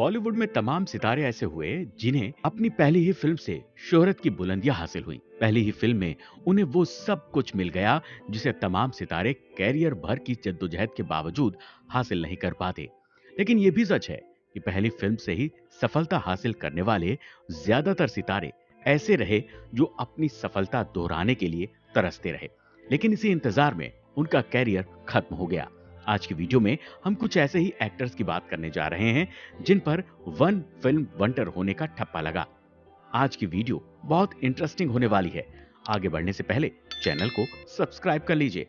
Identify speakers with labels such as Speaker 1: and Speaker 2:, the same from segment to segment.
Speaker 1: बॉलीवुड में तमाम सितारे ऐसे हुए जिन्हें अपनी पहली ही फिल्म से शोहरत की बुलंदियां हासिल हुई। पहली ही फिल्म में उन्हें वो सब कुछ मिल गया जिसे तमाम सितारे कैरियर भर की जद्दोजहद के बावजूद हासिल नहीं कर पाते। लेकिन ये भी सच है कि पहली फिल्म से ही सफलता हासिल करने वाले ज्यादातर सितारे ऐसे रहे जो अपनी सफलता दोहराने के लिए तरसते रहे, लेकिन इसी इंतजार में उनका कैरियर खत्म हो गया। आज की वीडियो में हम कुछ ऐसे ही एक्टर्स की बात करने जा रहे हैं जिन पर वन फिल्म वंडर होने का ठप्पा लगा। आज की वीडियो बहुत इंटरेस्टिंग होने वाली है। आगे बढ़ने से पहले चैनल को सब्सक्राइब कर लीजिए।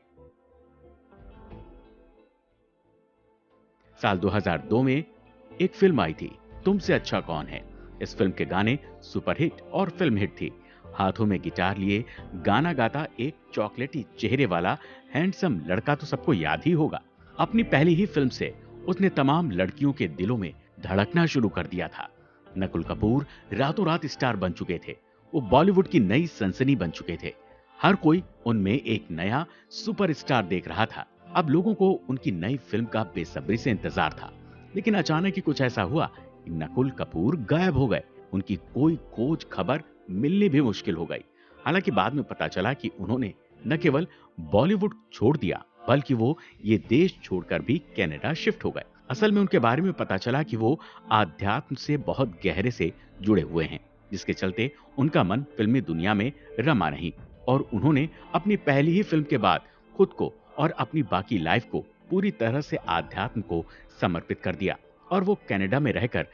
Speaker 1: साल 2002 में एक फिल्म आई थी, तुमसे अच्छा कौन है। इस फिल्म के गाने सुपरहिट और फिल्म हिट थी। हाथों में गिटार लिए गाना गाता एक चॉकलेटी चेहरे वाला हैंडसम लड़का तो सबको याद ही होगा। अपनी पहली ही फिल्म से उसने तमाम लड़कियों के दिलों में धड़कना शुरू कर दिया था। नकुल कपूर रातों रात स्टार बन चुके थे। वो बॉलीवुड की नई सनसनी बन चुके थे। हर कोई उनमें एक नया सुपरस्टार देख रहा था। अब लोगों को उनकी नई फिल्म का बेसब्री से इंतजार था। लेकिन अचानक ही कुछ ऐसा हुआ कि नकुल कपूर गायब हो गए। उनकी कोई खोज खबर मिलनी भी मुश्किल हो गई। हालांकि बाद में पता चला कि उन्होंने न केवल बॉलीवुड छोड़ दिया बल्कि वो ये देश छोड़कर भी कनाडा शिफ्ट हो गए। असल में उनके बारे में पता चला कि वो आध्यात्म से बहुत गहरे से जुड़े हुए हैं, जिसके चलते उनका मन फिल्मी दुनिया में रमा नहीं और उन्होंने अपनी पहली ही फिल्म के बाद खुद को और अपनी बाकी लाइफ को पूरी तरह से आध्यात्म को समर्पित कर दिया और वो कनाडा में रहकर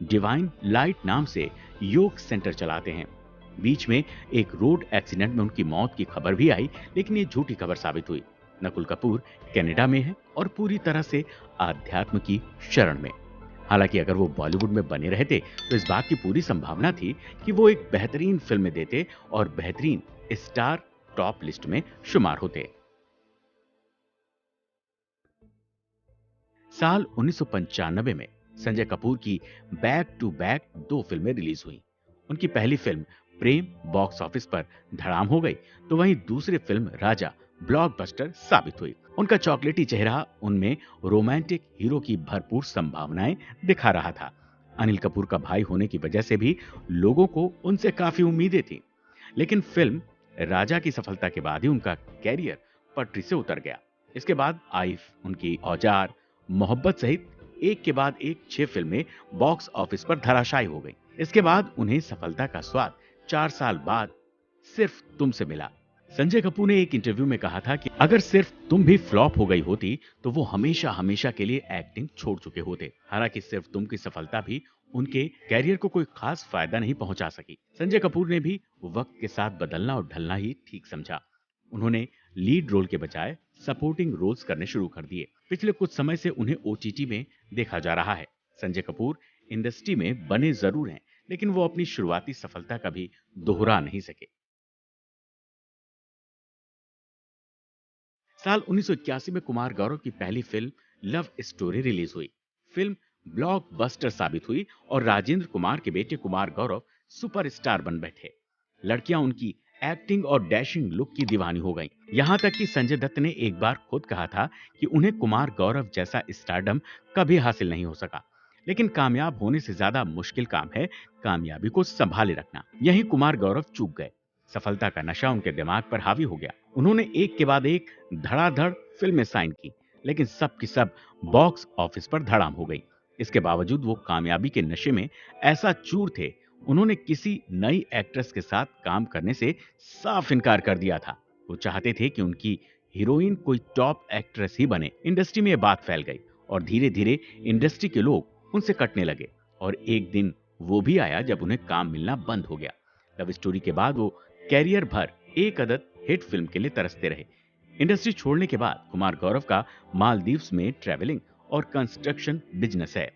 Speaker 1: डिवाइन लाइट नाम से योग सेंटर चलाते हैं। बीच में एक रोड एक्सीडेंट में उनकी मौत की खबर भी आई, लेकिन ये झूठी खबर साबित हुई। नकुल कपूर कनाडा में है और पूरी तरह से आध्यात्म की शरण में। हालांकि अगर वो बॉलीवुड में बने रहते तो इस बात की पूरी संभावना थी कि वो एक बेहतरीन फिल्म देते और बेहतरीन स्टार टॉप लिस्ट में शुमार होते। साल 1995 में संजय कपूर की बैक टू बैक दो फिल्में रिलीज हुई। उनकी पहली फिल्म प्रेम बॉक्स ऑफिस पर धड़ाम हो गई, तो वहीं दूसरी फिल्म राजा ब्लॉकबस्टर साबित हुई। उनका चॉकलेटी चेहरा उनमें रोमांटिक हीरो की भरपूर संभावनाएं दिखा रहा था। अनिल कपूर का भाई होने की वजह से भी लोगों को उनसे काफी उम्मीदें थी। लेकिन फिल्म राजा की सफलता के बाद ही उनका कैरियर पटरी से उतर गया। इसके बाद आई उनकी औजार, मोहब्बत सहित एक के बाद एक 6 फिल्में बॉक्स ऑफिस पर धराशायी हो गई। इसके बाद उन्हें सफलता का स्वाद 4 साल बाद सिर्फ तुमसे मिला। संजय कपूर ने एक इंटरव्यू में कहा था कि अगर सिर्फ तुम भी फ्लॉप हो गई होती तो वो हमेशा हमेशा के लिए एक्टिंग छोड़ चुके होते। हालांकि सिर्फ तुम की सफलता भी उनके कैरियर को कोई खास फायदा नहीं पहुंचा सकी। संजय कपूर ने भी वक्त के साथ बदलना और ढलना ही ठीक समझा। उन्होंने लीड रोल के बजाय सपोर्टिंग रोल्स करने शुरू कर दिए। पिछले कुछ समय से उन्हें ओटीटी में देखा जा रहा है। संजय कपूर इंडस्ट्री में बने जरूर हैं, लेकिन वो अपनी शुरुआती सफलता कभी दोहरा नहीं सके। साल 1981 में कुमार गौरव की पहली फिल्म लव स्टोरी रिलीज हुई। फिल्म ब्लॉकबस्टर साबित हुई और राजेंद्र कुमार के बेटे कुमार गौरव सुपरस्टार बन बैठे। लड़कियां उनकी एक्टिंग और डैशिंग लुक की दीवानी हो गईं। यहां तक कि संजय दत्त ने एक बार खुद कहा था कि उन्हें कुमार गौरव जैसा स्टारडम कभी हासिल नहीं हो सका। लेकिन कामयाब होने से ज्यादा मुश्किल काम है कामयाबी को संभाले रखना। यही कुमार गौरव चूक गए। सफलता का नशा उनके दिमाग पर हावी हो गया। उन्होंने एक के बाद एक धड़ाधड़ फिल्में साइन की, लेकिन सब की सब बॉक्स ऑफिस पर धड़ाम हो गई। इसके बावजूद वो कामयाबी के नशे में ऐसा चूर थे, उन्होंने किसी नई एक्ट्रेस के साथ काम करने से साफ इनकार कर दिया था। वो चाहते थे कि उनकी हीरोइन कोई टॉप एक्ट्रेस ही बने। इंडस्ट्री में ये बात फैल गई और धीरे धीरे इंडस्ट्री के लोग उनसे कटने लगे और एक दिन वो भी आया जब उन्हें काम मिलना बंद हो गया। लव स्टोरी के बाद वो कैरियर भर एक अदद हिट फिल्म के लिए तरसते रहे। इंडस्ट्री छोड़ने के बाद कुमार गौरव का मालदीव्स में ट्रैवलिंग और कंस्ट्रक्शन बिजनेस है।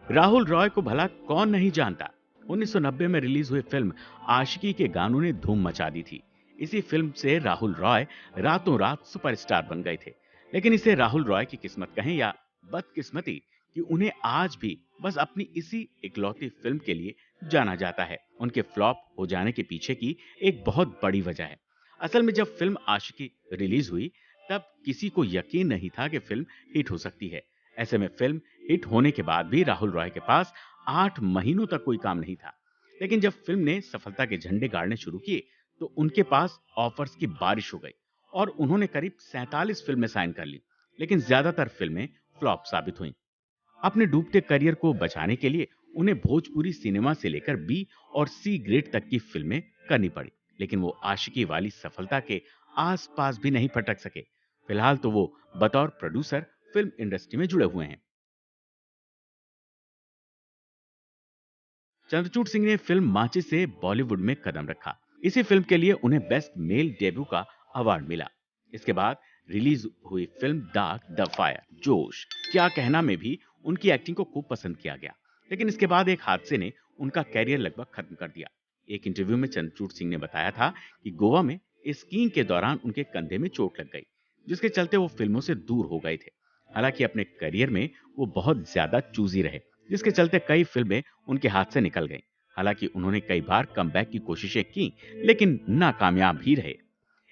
Speaker 1: राहुल रॉय को भला कौन नहीं जानता। 1990 में रिलीज हुई फिल्म आशिकी के गानों ने धूम मचा दी थी। इसी फिल्म से राहुल रॉय रातों रात सुपरस्टार बन गए थे। लेकिन इसे राहुल रॉय की किस्मत कहें या बदकिस्मती कि उन्हें आज भी बस अपनी इसी इकलौती फिल्म के लिए जाना जाता है। उनके फ्लॉप हो जाने के पीछे की एक बहुत बड़ी वजह है। असल में जब फिल्म आशिकी रिलीज हुई तब किसी को यकीन नहीं था कि फिल्म हिट हो सकती है। ऐसे में फिल्म हिट होने के बाद भी राहुल रॉय के पास 8 महीनों तक कोई काम नहीं था। लेकिन जब फिल्म ने सफलता के झंडे गाड़ने शुरू किए, तो उनके पास ऑफर्स की बारिश हो गई और उन्होंने करीब 47 फिल्में साइन कर ली। लेकिन ज्यादातर फिल्में फ्लॉप साबित हुईं। अपने डूबते करियर को बचाने के लिए उन्हें भोजपुरी सिनेमा से लेकर बी और सी ग्रेड तक की फिल्में करनी पड़ी। लेकिन वो आशिकी वाली सफलता के आसपास भी नहीं फटक सके। फिलहाल तो वो बतौर प्रोड्यूसर फिल्म इंडस्ट्री में जुड़े हुए हैं। चंद्रचूड़ सिंह ने फिल्म माची से बॉलीवुड में कदम रखा। इसी फिल्म के लिए उन्हें बेस्ट मेल डेब्यू का अवार्ड मिला। इसके बाद रिलीज हुई फिल्म डार्क द फायर, जोश, क्या कहना में भी उनकी एक्टिंग को खूब पसंद किया गया। लेकिन इसके बाद एक हादसे ने उनका कैरियर लगभग खत्म कर दिया। एक इंटरव्यू में चंद्रचूड़ सिंह ने बताया था कि गोवा में स्कीइंग के दौरान उनके कंधे में चोट लग गई, जिसके चलते वो फिल्मों से दूर हो गए थे। हालांकि अपने करियर में वो बहुत ज्यादा चूजी रहे, जिसके चलते कई फिल्में उनके हाथ से निकल गईं। हालांकि उन्होंने कई बार कमबैक की कोशिशें की, लेकिन नाकामयाब ही रहे।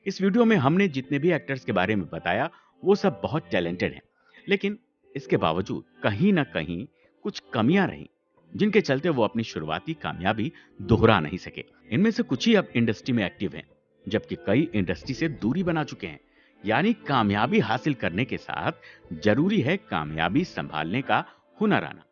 Speaker 1: इस वीडियो में हमने जितने भी एक्टर्स के बारे में बताया, वो सब बहुत टैलेंटेड हैं। लेकिन इसके बावजूद कहीं ना कहीं कुछ कमियां रहीं, जिनके चलते वो अपनी शुरुआती कामयाबी दोहरा नहीं सके। इनमें से कुछ ही अब इंडस्ट्री में एक्टिव हैं, जबकि कई इंडस्ट्री से दूरी बना चुके हैं। यानी कामयाबी हासिल करने के साथ जरूरी है कामयाबी संभालने का हुनर आना।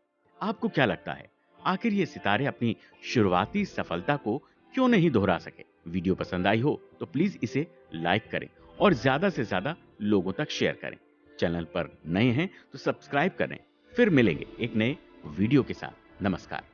Speaker 1: आपको क्या लगता है, आखिर ये सितारे अपनी शुरुआती सफलता को क्यों नहीं दोहरा सके? वीडियो पसंद आई हो तो प्लीज इसे लाइक करें और ज्यादा से ज्यादा लोगों तक शेयर करें। चैनल पर नए हैं तो सब्सक्राइब करें। फिर मिलेंगे एक नए वीडियो के साथ। नमस्कार।